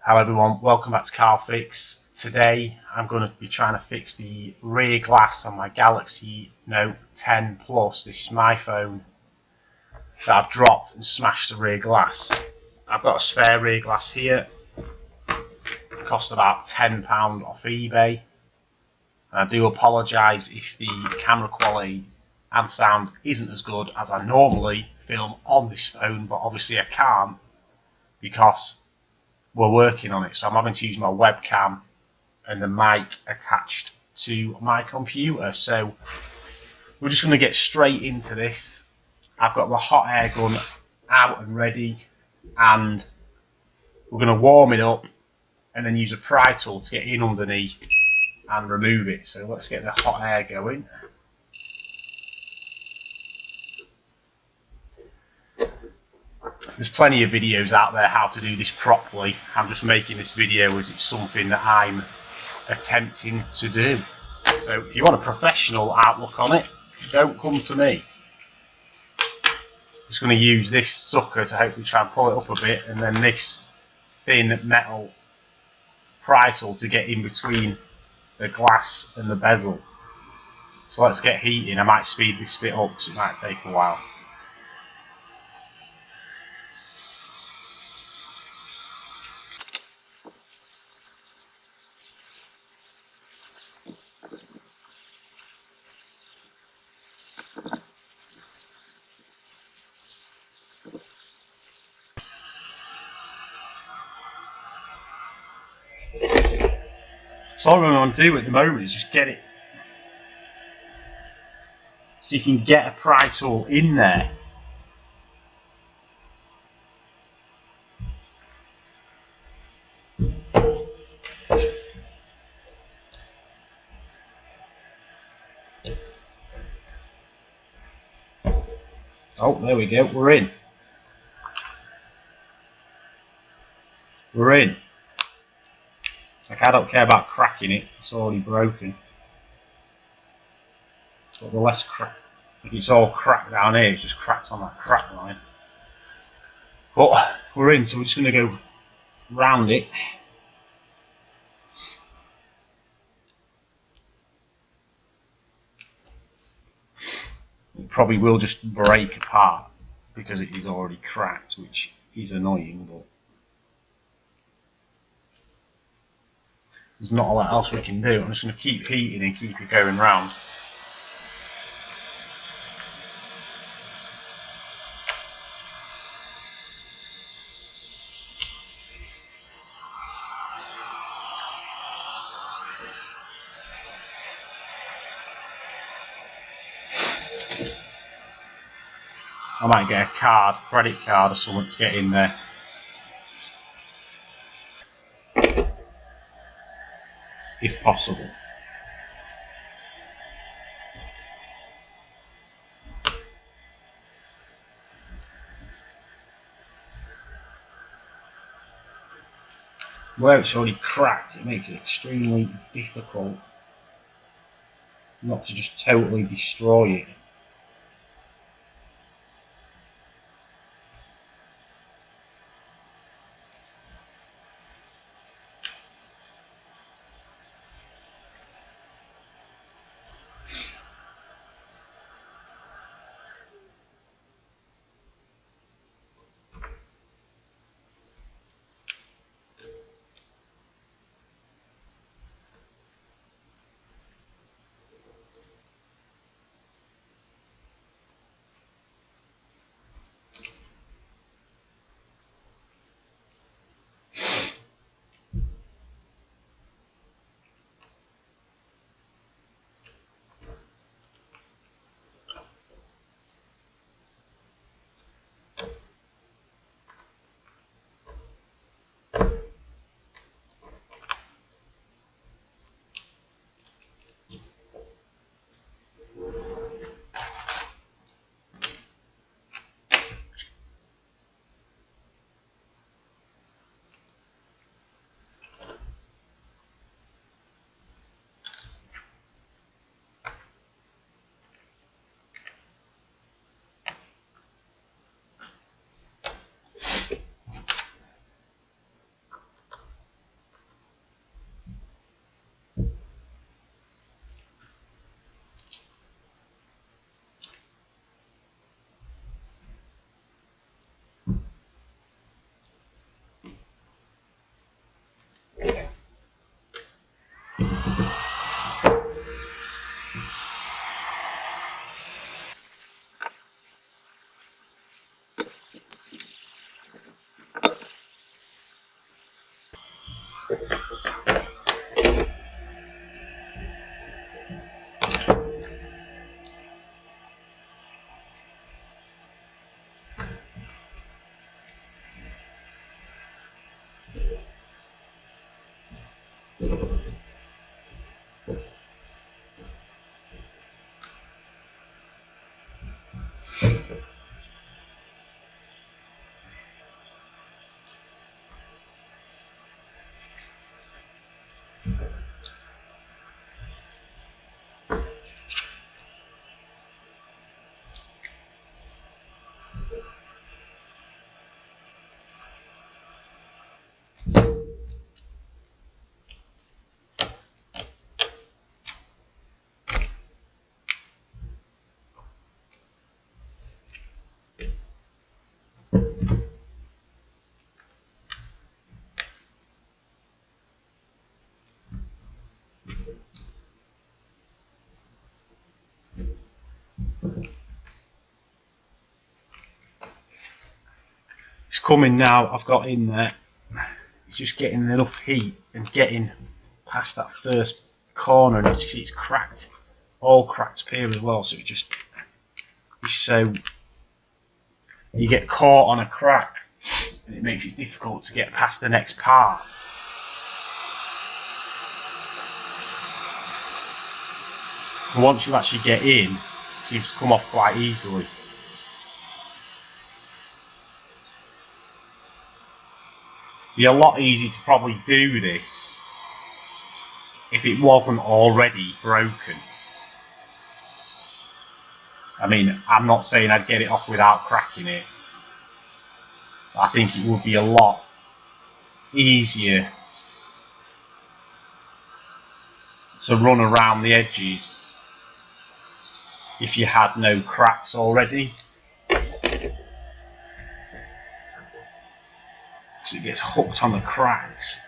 Hello everyone, welcome back to CarFix. Today I'm going to be trying to fix the rear glass on my Galaxy Note 10 Plus. This is my phone that I've dropped and smashed the rear glass. I've got a spare rear glass here. It cost about £10 off eBay. And I do apologise if the camera quality and sound isn't as good as I normally film on this phone, but obviously I can't because we're working on it, so I'm having to use my webcam and the mic attached to my computer. So we're just going to get straight into this. I've got the hot air gun out and ready, and we're going to warm it up and then use a pry tool to get in underneath and remove it. So let's get the hot air going. There's plenty of videos out there how to do this properly. I'm just making this video as it's something that I'm attempting to do. So if you want a professional outlook on it, don't come to me. I'm just going to use this sucker to hopefully try and pull it up a bit, and then this thin metal pry tool to get in between the glass and the bezel. So let's get heating. I might speed this bit up because it might take a while. So all I'm going to do at the moment is just get it, so you can get a pry tool in there. Oh, there we go, we're in. We're in. Like, I don't care about cracking it, it's already broken. But the less crack, like it's all cracked down here, it's just cracked on that crack line. But we're in, so we're just going to go round it. It probably will just break apart because it is already cracked, which is annoying, but there's not a lot else we can do. I'm just going to keep heating and keep it going round. I might get a card, credit card or something to get in there. If possible. Where it's already cracked, it makes it extremely difficult not to just totally destroy it. It's coming now. I've got in there. It's just getting enough heat and getting past that first corner, and it's cracked, all cracked here as well. So it just is so you get caught on a crack, and it makes it difficult to get past the next part. And once you actually get in, it seems to come off quite easily. It'd be a lot easier to probably do this if it wasn't already broken. I mean, I'm not saying I'd get it off without cracking it. I think it would be a lot easier to run around the edges if you had no cracks already. Because it gets hooked on the cracks.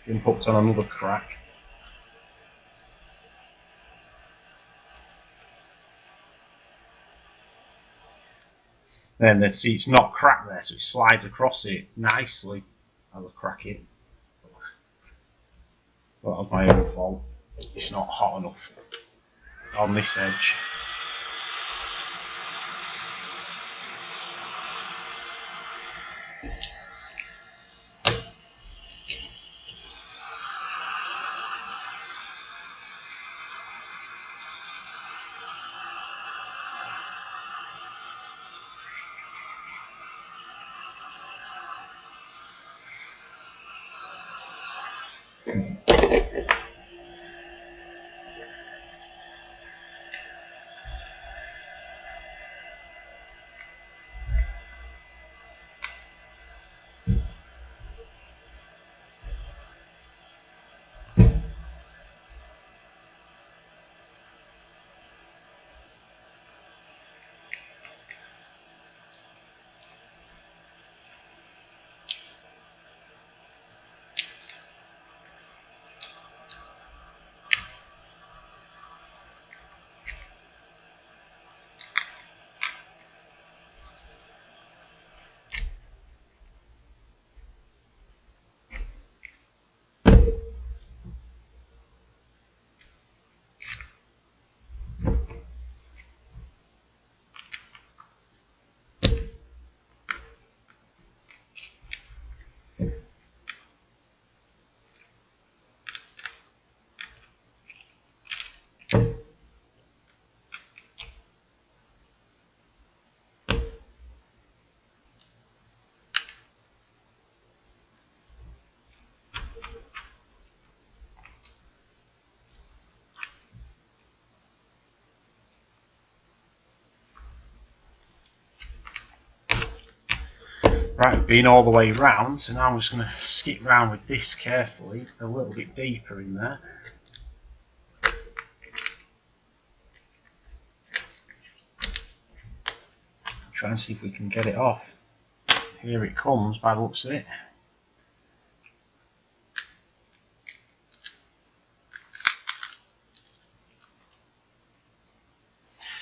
Been hooked on another crack. Then let's see, it's not cracked there, so it slides across it nicely. I'll crack it. That was my own fault. It's not hot enough on this edge. Right, we've been all the way round, so now I'm just going to skip round with this carefully, a little bit deeper in there. Try and see if we can get it off. Here it comes by the looks of it.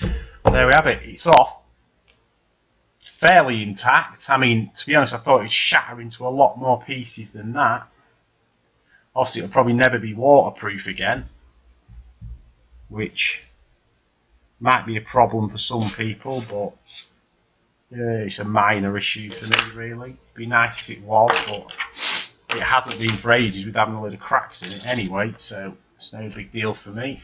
There we have it, it's off. Fairly intact. I mean, to be honest, I thought it'd shatter into a lot more pieces than that. Obviously, it'll probably never be waterproof again, which might be a problem for some people, but it's a minor issue for me, really. It'd be nice if it was, but it hasn't been for ages with having a load of cracks in it anyway, so it's no big deal for me.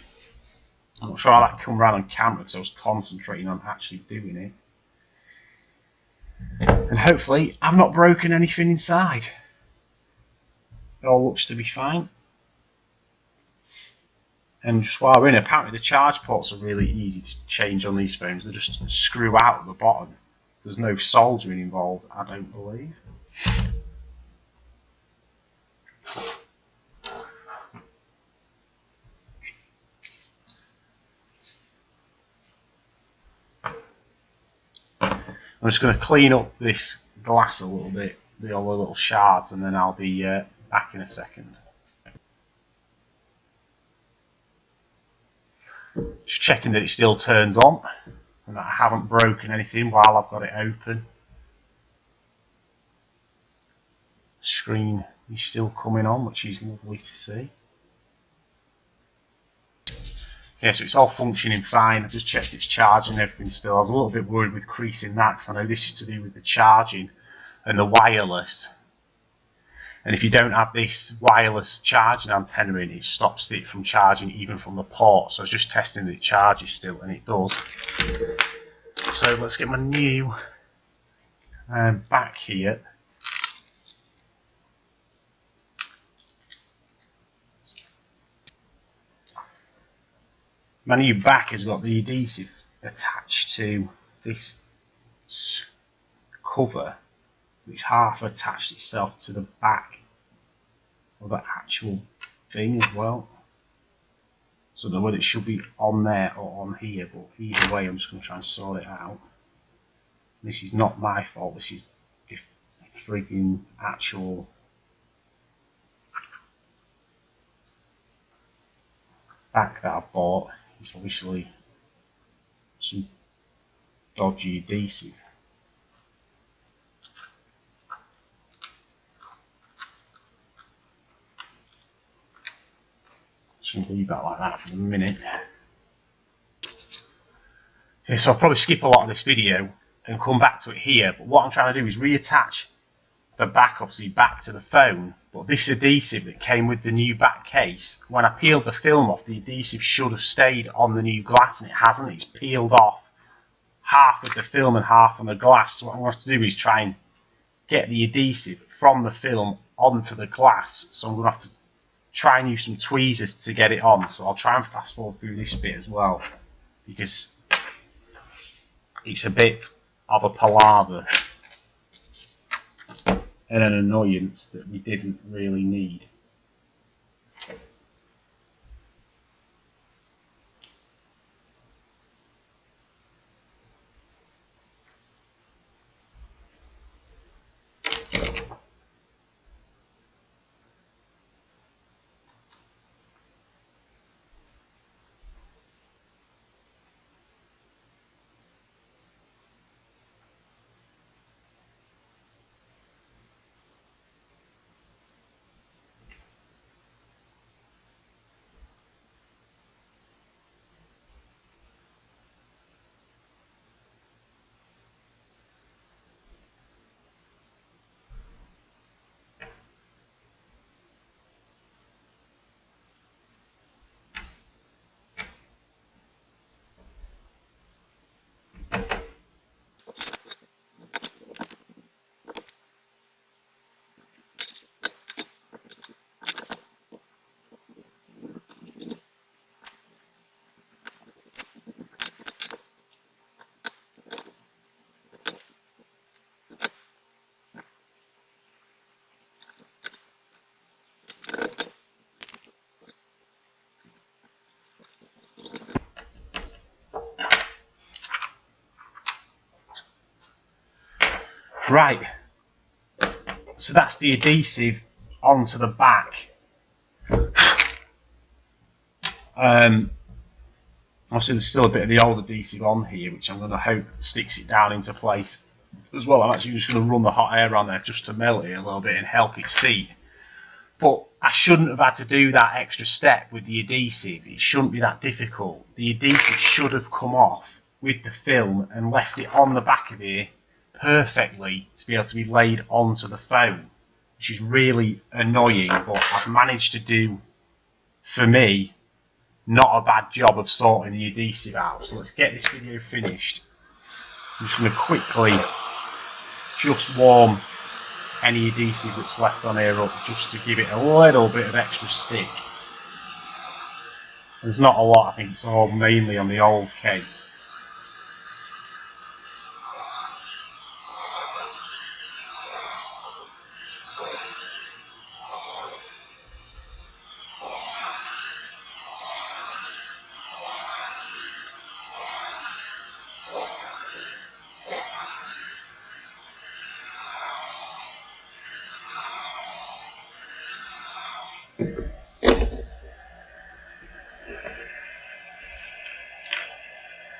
I'm not sure how that come around on camera because I was concentrating on actually doing it. And hopefully I've not broken anything inside. It all looks to be fine. And just while we're in, apparently the charge ports are really easy to change on these phones. They just screw out at the bottom. There's no soldering involved, I don't believe. I'm just going to clean up this glass a little bit, all the little shards, and then I'll be back in a second. Just checking that it still turns on and that I haven't broken anything while I've got it open. The screen is still coming on, which is lovely to see. Yeah, so it's all functioning fine. I've just checked its charging and everything still. I was a little bit worried with creasing that because I know this is to do with the charging and the wireless. And if you don't have this wireless charging antenna in, it stops it from charging even from the port. So I was just testing that it charges still, and it does. So let's get my new back here. My new back has got the adhesive attached to this cover. It's half attached itself to the back of the actual thing as well. So I don't know whether it should be on there or on here, but either way I'm just going to try and sort it out. This is not my fault, this is the freaking actual back that I bought. It's obviously some dodgy adhesive. Just going to leave that like that for a minute. Yeah, so I'll probably skip a lot of this video and come back to it here, but what I'm trying to do is reattach the back obviously back to the phone, but this adhesive that came with the new back case, when I peeled the film off, the adhesive should have stayed on the new glass and it hasn't. It's peeled off half with the film and half on the glass. So what I'm going to have to do is try and get the adhesive from the film onto the glass. So I'm going to have to try and use some tweezers to get it on. So I'll try and fast forward through this bit as well, because it's a bit of a palaver and an annoyance that we didn't really need. Right, so that's the adhesive onto the back. Obviously there's still a bit of the old adhesive on here, which I'm going to hope sticks it down into place as well. I'm actually just going to run the hot air on there just to melt it a little bit and help it seat. But I shouldn't have had to do that extra step with the adhesive. It shouldn't be that difficult. The adhesive should have come off with the film and left it on the back of here perfectly to be able to be laid onto the phone, which is really annoying, but I've managed to do, for me, not a bad job of sorting the adhesive out. So let's get this video finished. I'm just going to quickly just warm any adhesive that's left on here up, just to give it a little bit of extra stick. There's not a lot, I think it's all mainly on the old case.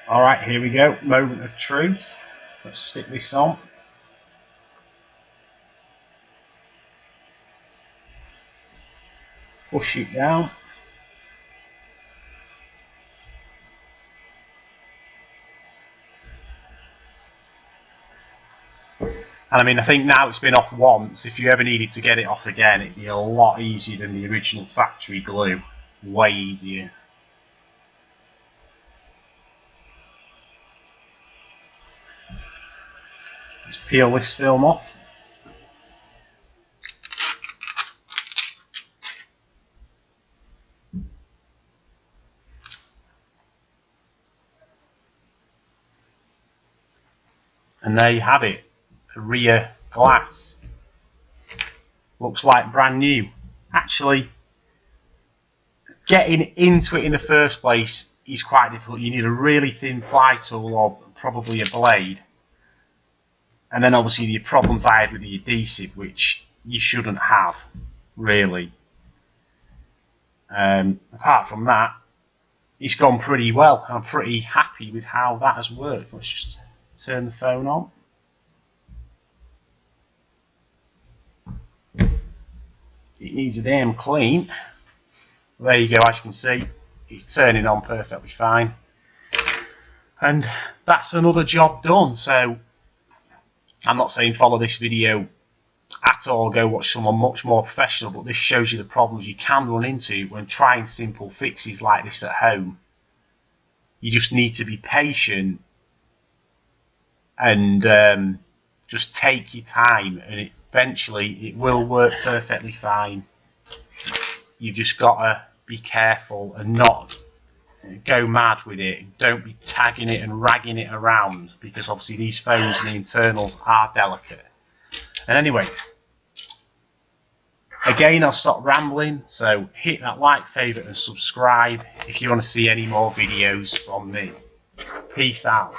Alright, here we go, moment of truth. Let's stick this on. Push it down. And I mean, I think now it's been off once. If you ever needed to get it off again, it'd be a lot easier than the original factory glue. Way easier. Let's peel this film off. And there you have it, the rear glass. Looks like brand new. Actually, getting into it in the first place is quite difficult. You need a really thin ply tool or probably a blade. And then obviously the problems I had with the adhesive, which you shouldn't have, really. Apart from that, it's gone pretty well. I'm pretty happy with how that has worked. Let's just turn the phone on. It needs a damn clean. There you go, as you can see, it's turning on perfectly fine. And that's another job done. So I'm not saying follow this video at all, go watch someone much more professional, but this shows you the problems you can run into when trying simple fixes like this at home. You just need to be patient and just take your time, and eventually it will work perfectly fine. You've just got to be careful and not go mad with it. Don't be tagging it and ragging it around, because obviously these phones and the internals are delicate. And anyway, again, I'll stop rambling, so hit that like, favourite and subscribe if you want to see any more videos from me. Peace out.